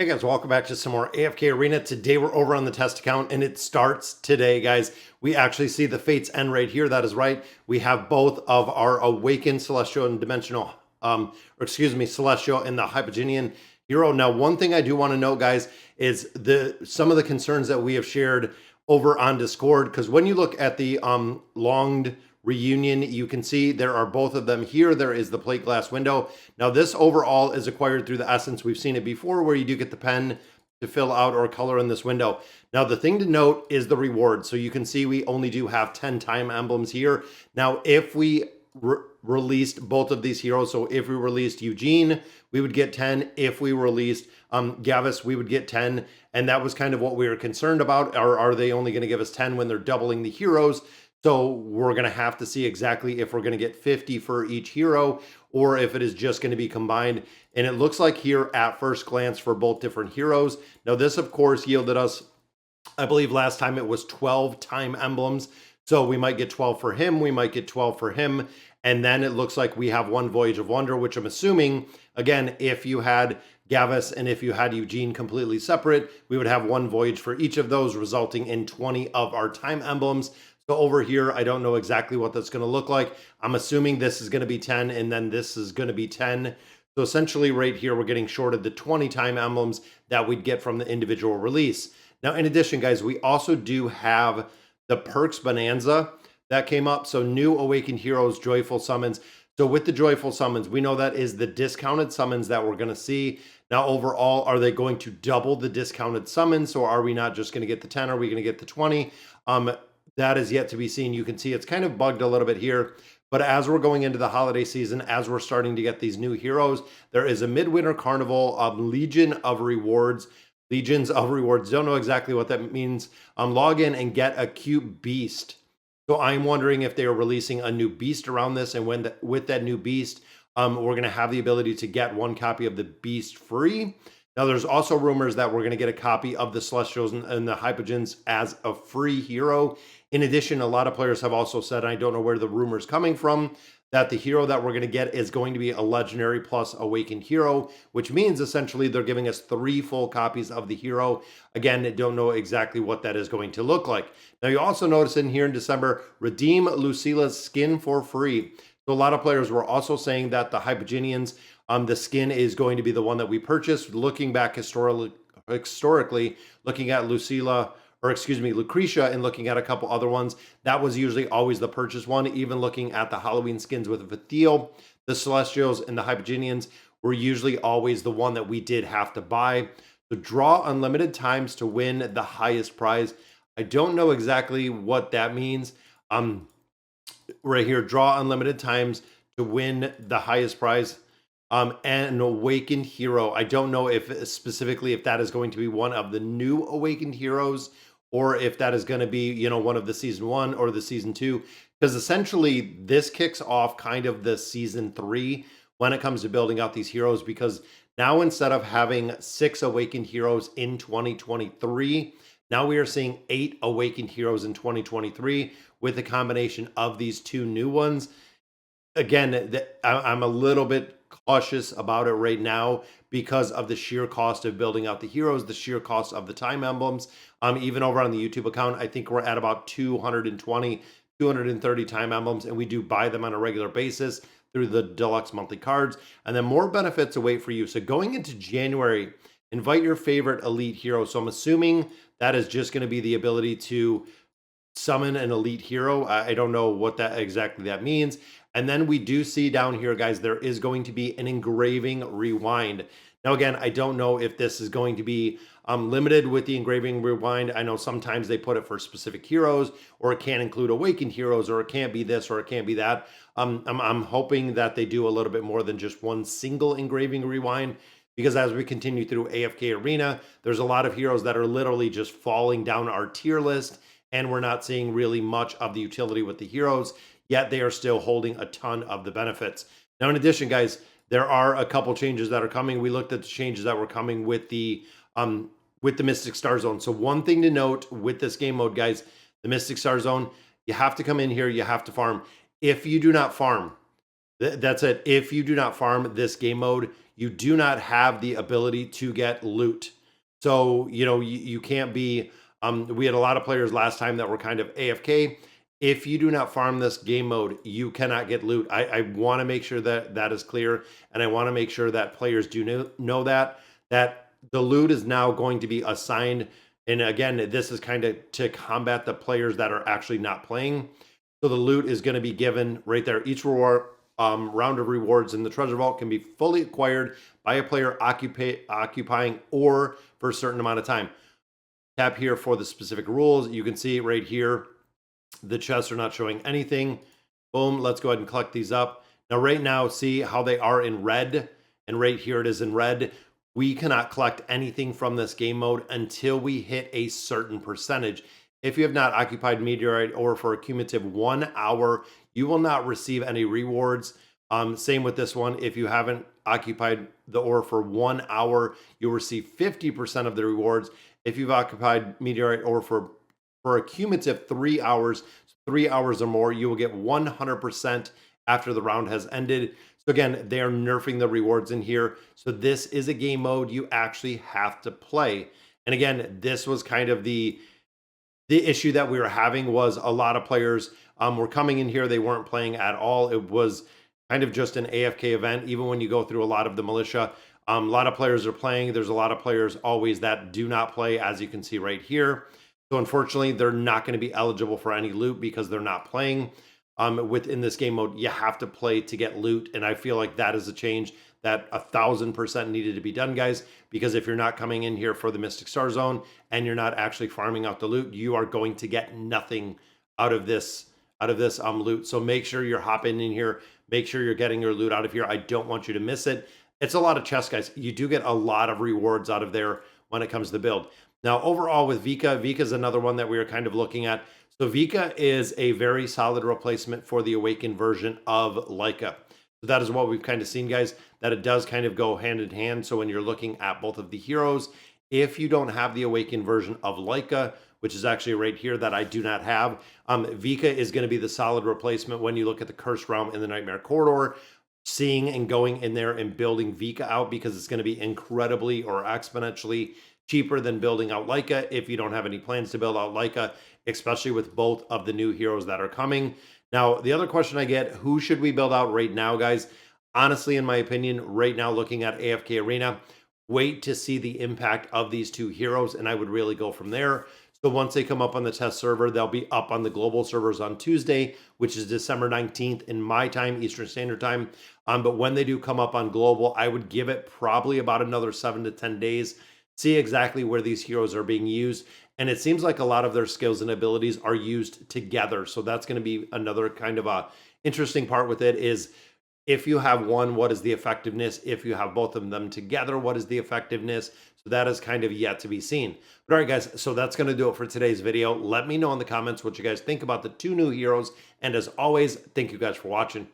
Hey guys, welcome back to some more AFK Arena. Today we're over on the test account and it starts today, guys. We actually see the Fates end right here. That is right. We have both of our Awakened Celestial and Dimensional, Celestial and the Hypogenian hero. Now, one thing I do want to note, guys, is some of the concerns that we have shared over on Discord, because when you look at the longed reunion, you can see there are both of them here. There is the plate glass window. Now this overall is acquired through the essence. We've seen it before where you do get the pen to fill out or color in this window. Now the thing to note is the reward. So you can see we only do have 10 time emblems here. Now if we released both of these heroes, so if we released Eugene, we would get 10. If we released Gavis, we would get 10. And that was kind of what we were concerned about. Are they only going to give us 10 when they're doubling the heroes? So we're going to have to see exactly if we're going to get 50 for each hero or if it is just going to be combined. And it looks like here at first glance for both different heroes. Now this, of course, yielded us, I believe last time it was 12 time emblems. So we might get 12 for him. We might get 12 for him. And then it looks like we have one Voyage of Wonder, which I'm assuming, again, if you had Gavis and if you had Eugene completely separate, we would have one voyage for each of those, resulting in 20 of our time emblems. So over here, I don't know exactly what that's going to look like. I'm assuming this is going to be 10 and then this is going to be 10. So essentially right here, we're getting shorted the 20 time emblems that we'd get from the individual release. Now, in addition, guys, we also do have the perks Bonanza that came up. So new awakened heroes, joyful summons. So with the joyful summons, we know that is the discounted summons that we're going to see. Now, overall, are they going to double the discounted summons? So are we not just going to get the 10? Are we going to get the 20? That is yet to be seen. You can see it's kind of bugged a little bit here. But as we're going into the holiday season, as we're starting to get these new heroes, there is a Midwinter Carnival Legions of Rewards. Don't know exactly what that means. Log in and get a cute beast. So I'm wondering if they are releasing a new beast around this. And with that new beast, we're going to have the ability to get one copy of the beast free. Now, there's also rumors that we're going to get a copy of the Celestials and the Hypogens as a free hero. In addition, a lot of players have also said, and I don't know where the rumor's coming from, that the hero that we're going to get is going to be a Legendary plus Awakened hero, which means essentially they're giving us 3 full copies of the hero. Again, I don't know exactly what that is going to look like. Now, you also notice in here in December, redeem Lucila's skin for free. So a lot of players were also saying that the Hypogenians, the skin is going to be the one that we purchased. Looking back historically, looking at Lucretia and looking at a couple other ones, that was usually always the purchase one. Even looking at the Halloween skins with Vathiel, the Celestials and the Hypogenians were usually always the one that we did have to buy. So draw unlimited times to win the highest prize. I don't know exactly what that means. Right here, draw unlimited times to win the highest prize. And an awakened hero. I don't know if specifically if that is going to be one of the new awakened heroes or if that is going to be, one of the season 1 or the season 2, because essentially this kicks off kind of the season 3 when it comes to building out these heroes, because now instead of having 6 awakened heroes in 2023, now we are seeing 8 awakened heroes in 2023 with a combination of these 2 new ones. Again, I'm a little bit cautious about it right now because of the sheer cost of building out the heroes, the sheer cost of the time emblems. Even over on the YouTube account, I think we're at about 220, 230 time emblems, and we do buy them on a regular basis through the deluxe monthly cards. And then more benefits await for you. So going into January, invite your favorite elite hero. So I'm assuming that is just going to be the ability to summon an elite hero. I don't know what that exactly that means. And then we do see down here, guys, there is going to be an engraving rewind. Now, again, I don't know if this is going to be limited with the engraving rewind. I know sometimes they put it for specific heroes, or it can't include awakened heroes, or it can't be this, or it can't be that. I'm hoping that they do a little bit more than just one single engraving rewind, because as we continue through AFK Arena, there's a lot of heroes that are literally just falling down our tier list, and we're not seeing really much of the utility with the heroes, yet they are still holding a ton of the benefits. Now, in addition, guys, there are a couple changes that are coming. We looked at the changes that were coming with the Mystic Star Zone. So one thing to note with this game mode, guys, the Mystic Star Zone, you have to come in here, you have to farm. If you do not farm, That's it. If you do not farm this game mode, you do not have the ability to get loot. So, you can't be, we had a lot of players last time that were kind of AFK. If you do not farm this game mode, you cannot get loot. I want to make sure that that is clear. And I want to make sure that players do know that the loot is now going to be assigned. And again, this is kind of to combat the players that are actually not playing. So the loot is going to be given right there. Each reward, round of rewards in the treasure vault can be fully acquired by a player occupying or for a certain amount of time. Tap here for the specific rules. You can see right here, the chests are not showing anything. Boom, let's go ahead and collect these up. Now, right now, see how they are in red? And right here it is in red. We cannot collect anything from this game mode until we hit a certain percentage. If you have not occupied meteorite ore for a cumulative 1 hour, you will not receive any rewards. Same with this one. If you haven't occupied the ore for 1 hour, you'll receive 50% of the rewards. If you've occupied meteorite ore for a cumulative 3 hours, 3 hours or more, you will get 100% after the round has ended. So again, they are nerfing the rewards in here. So this is a game mode you actually have to play. And again, this was kind of the issue that we were having was a lot of players were coming in here. They weren't playing at all. It was kind of just an AFK event. Even when you go through a lot of the militia, a lot of players are playing. There's a lot of players always that do not play, as you can see right here. So unfortunately, they're not going to be eligible for any loot because they're not playing. Within this game mode, you have to play to get loot. And I feel like that is a change that 1000% needed to be done, guys, because if you're not coming in here for the Mystic Star Zone and you're not actually farming out the loot, you are going to get nothing out of this loot. So make sure you're hopping in here. Make sure you're getting your loot out of here. I don't want you to miss it. It's a lot of chests, guys. You do get a lot of rewards out of there when it comes to the build. Now, overall with Vika is another one that we are kind of looking at. So Vika is a very solid replacement for the Awakened version of Leica. So that is what we've kind of seen, guys, that it does kind of go hand in hand. So when you're looking at both of the heroes, if you don't have the Awakened version of Leica, which is actually right here that I do not have, Vika is going to be the solid replacement when you look at the Cursed Realm in the Nightmare Corridor, seeing and going in there and building Vika out, because it's going to be incredibly or exponentially cheaper than building out Leica if you don't have any plans to build out Leica, especially with both of the new heroes that are coming. Now, the other question I get, who should we build out right now, guys? Honestly, in my opinion, right now, looking at AFK Arena, wait to see the impact of these two heroes, and I would really go from there. So once they come up on the test server, they'll be up on the global servers on Tuesday, which is December 19th in my time, Eastern Standard Time. But when they do come up on global, I would give it probably about another 7 to 10 days, see exactly where these heroes are being used. And it seems like a lot of their skills and abilities are used together. So that's going to be another kind of a interesting part with it is, if you have one, what is the effectiveness? If you have both of them together, what is the effectiveness? So that is kind of yet to be seen. But all right, guys, so that's going to do it for today's video. Let me know in the comments what you guys think about the two new heroes. And as always, thank you guys for watching.